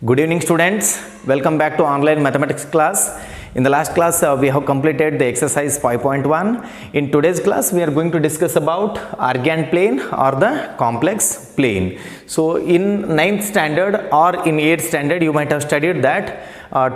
Good evening students, welcome back to online mathematics class. In the last class we have completed the exercise 5.1. In today's class we are going to discuss about argand plane or the complex plane. So in 9th standard or in 8th standard you might have studied that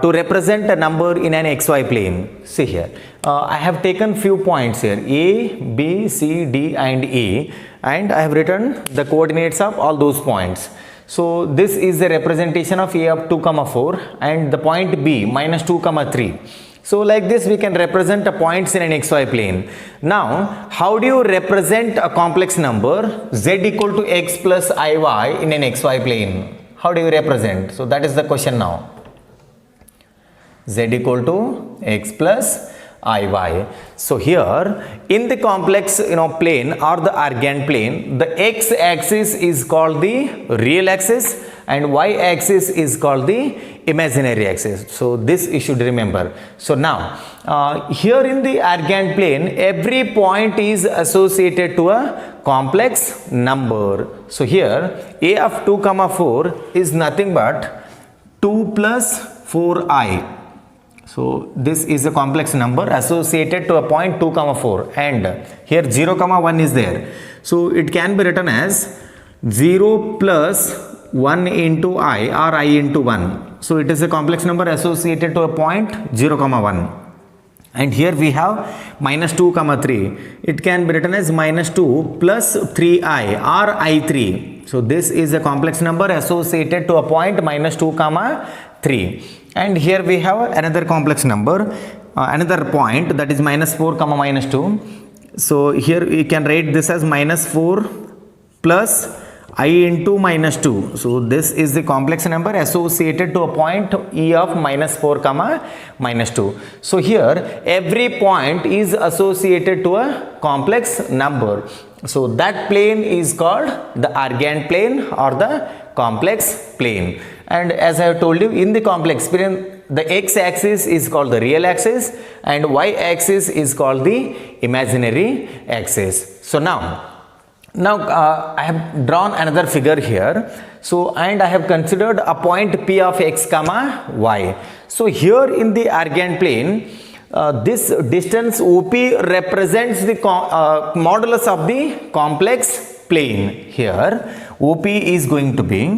to represent a number in an xy plane. See here, I have taken few points here A, B, C, D and E, and I have written the coordinates of all those points. So this is the representation of A of 2, 4 and the point B minus 2, 3. So like this we can represent the points in an xy plane. Now how do you represent a complex number z equal to x plus iy in an xy plane? How do you represent? So that is the question now. Z equal to x plus iy. So here in the complex plane or the argand plane, the x axis is called the real axis and y axis is called the imaginary axis. So this you should remember. So now here in the argand plane, every point is associated to a complex number. So here A of 2, 4 is nothing but 2 plus 4i. So this is a complex number associated to a point 2, 4 and here 0, 1 is there. So it can be written as 0 plus 1 into I or I into 1. So it is a complex number associated to a point 0, 1. And here we have minus 2, 3. It can be written as minus 2 plus 3i or I3. So this is a complex number associated to a point minus 2, 3. And here we have another complex number, another point, that is minus 4, minus 2. So here we can write this as minus 4 plus I into minus 2. So this is the complex number associated to a point E of minus 4, minus 2. So here every point is associated to a complex number. So that plane is called the argand plane or the complex plane. And as I have told you, in the complex plane, the x-axis is called the real axis and y-axis is called the imaginary axis. So now I have drawn another figure here. So and I have considered a point P of x, y. So here in the argand plane, this distance OP represents the modulus of the complex plane. Here OP is going to be,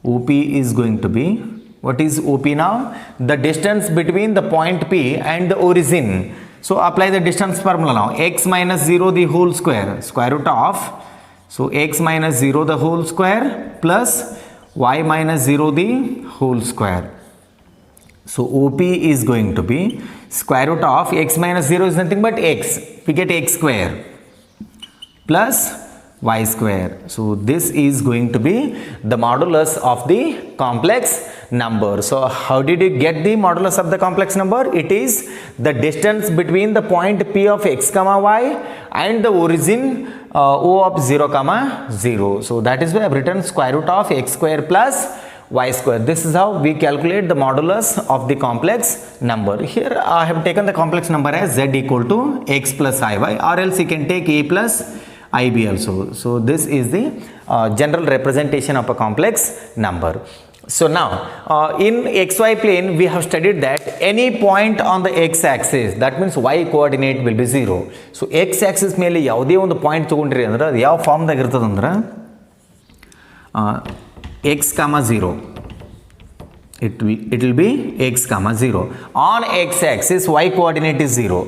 what is OP now? The distance between the point P and the origin. So apply the distance formula now. X minus 0 the whole square, square root of, so x minus 0 the whole square plus y minus 0 the whole square. So OP is going to be square root of x minus 0 is nothing but x. We get x square plus y square. So this is going to be the modulus of the complex number. So how did you get the modulus of the complex number? It is the distance between the point P of x, y and the origin O of 0, 0. So that is why I have written square root of x square plus y square. This is how we calculate the modulus of the complex number. Here I have taken the complex number as z equal to x plus iy, or else you can take a plus ib also. So this is the general representation of a complex number. So now in xy plane we have studied that any point on the x axis, that means y coordinate will be 0. So x axis ಮೇಲೆ ಯಾವುದೇ ಒಂದು point ತಗೊಂಡ್ರಿ ಅಂದ್ರೆ ಅದು ಯಾವ form ದಾಗ ಇರ್ತದ ಅಂದ್ರೆ x, 0. It will be x, 0. On x axis y coordinate is 0.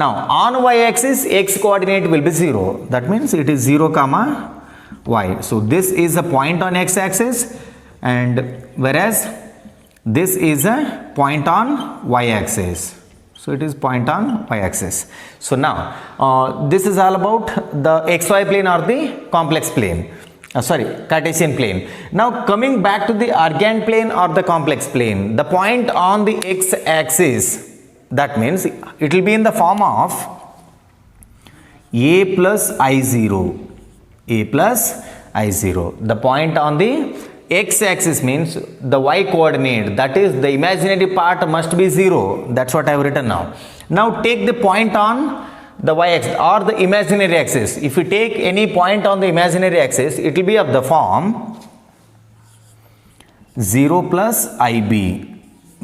Now on y axis x coordinate will be 0. That means it is 0, y. So this is a point on x axis and whereas this is a point on y axis. So it is point on y axis. So now this is all about the xy plane or the complex plane. Cartesian plane. Now coming back to the argand plane or the complex plane, the point on the x axis, that means it will be in the form of a plus I0. A plus I0. The point on the x axis means the y coordinate, that is the imaginary part must be 0. That's what I have written now. Now take the point on the y-axis or the imaginary axis. If you take any point on the imaginary axis, it will be of the form 0 plus IB.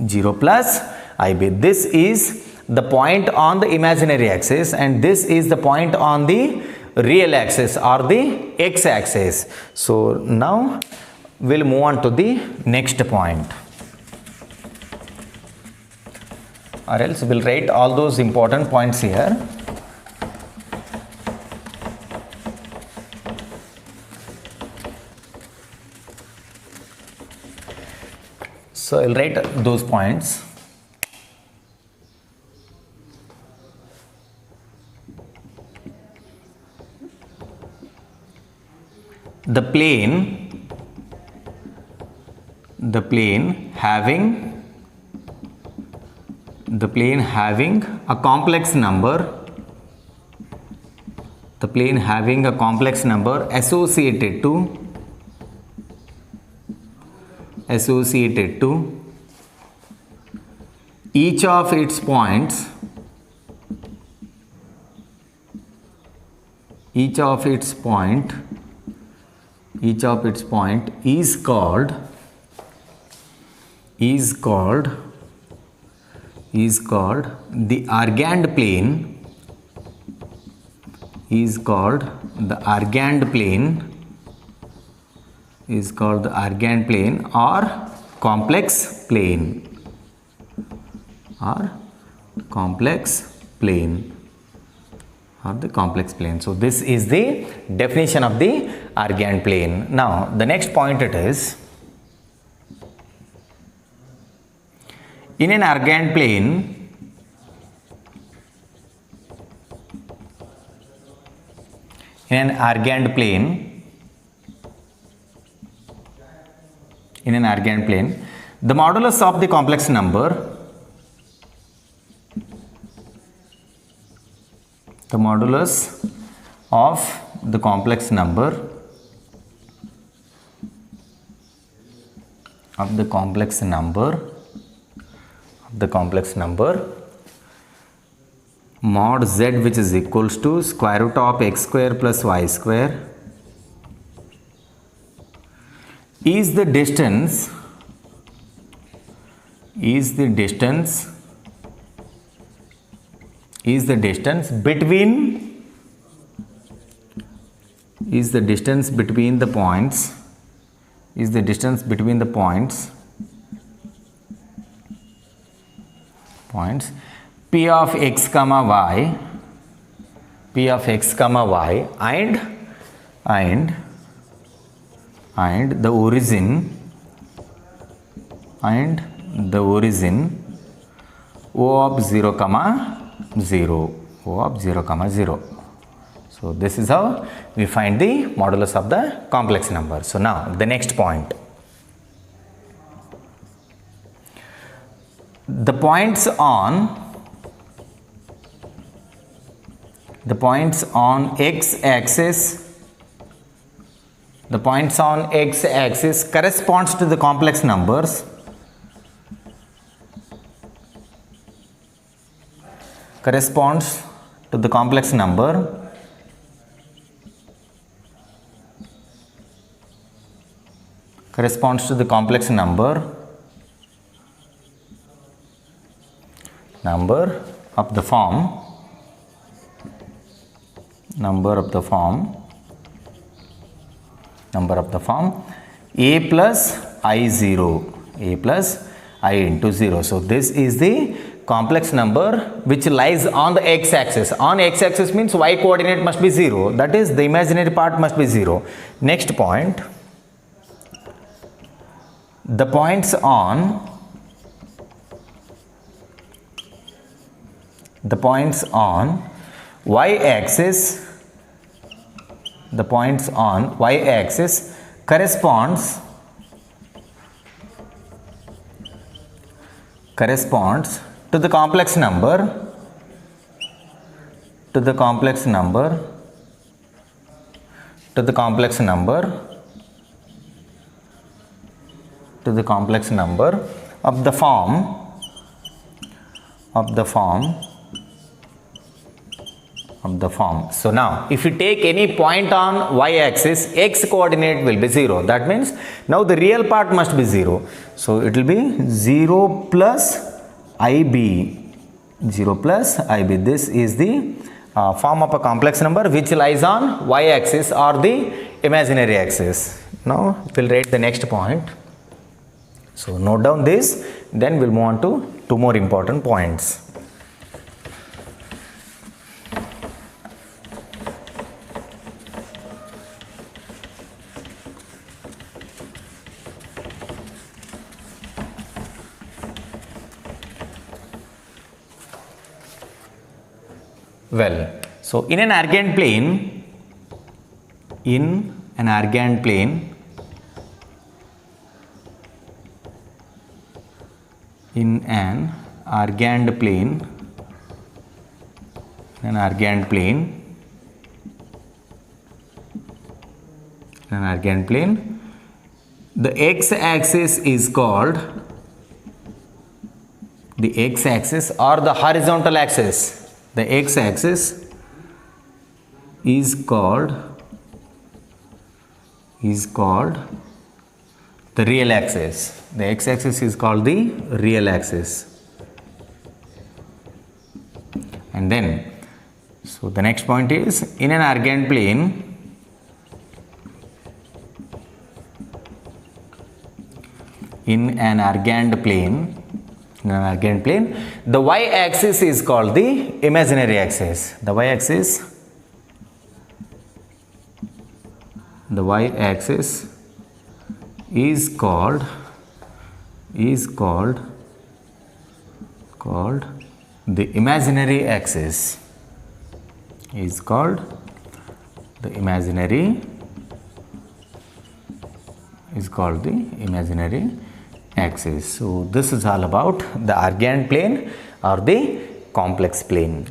0 plus IB. This is the point on the imaginary axis and this is the point on the real axis or the x-axis. So now we'll move on to the next point, or else we'll write all those important points here. So I'll write those points. The plane having a complex number, associated to each of its points is called the Argand plane, or complex plane. So this is the definition of the Argand plane. Now the next point it is, in an Argand plane, the modulus of the complex number, mod z, which is equals to square root of x square plus y square, is the distance between the points P of x comma y and the origin O of 0 comma 0. So this is how we find the modulus of the complex number. So now the next point, the points on x-axis corresponds to the complex numbers number of the form a plus I0, a plus I into 0. So this is the complex number which lies on the x-axis. On x-axis means y coordinate must be 0, that is the imaginary part must be 0. Next point, the points on y-axis corresponds to the complex number of the form of the form. So now if you take any point on y-axis, x coordinate will be 0. That means now the real part must be 0. So it will be 0 plus ib. 0 plus ib. This is the form of a complex number which lies on y-axis or the imaginary axis. Now we'll write the next point. So note down this, then we'll move on to two more important points. Well, so in an arcane plane, in an arcane plane, the x-axis is called the x-axis or the horizontal axis. The x-axis is called the real axis. The x-axis is called the real axis. And then, so the next point is, in an arcane plane, the y-axis is called the imaginary axis. The y-axis is called the imaginary axis. So this is all about the arcane plane or the complex plane.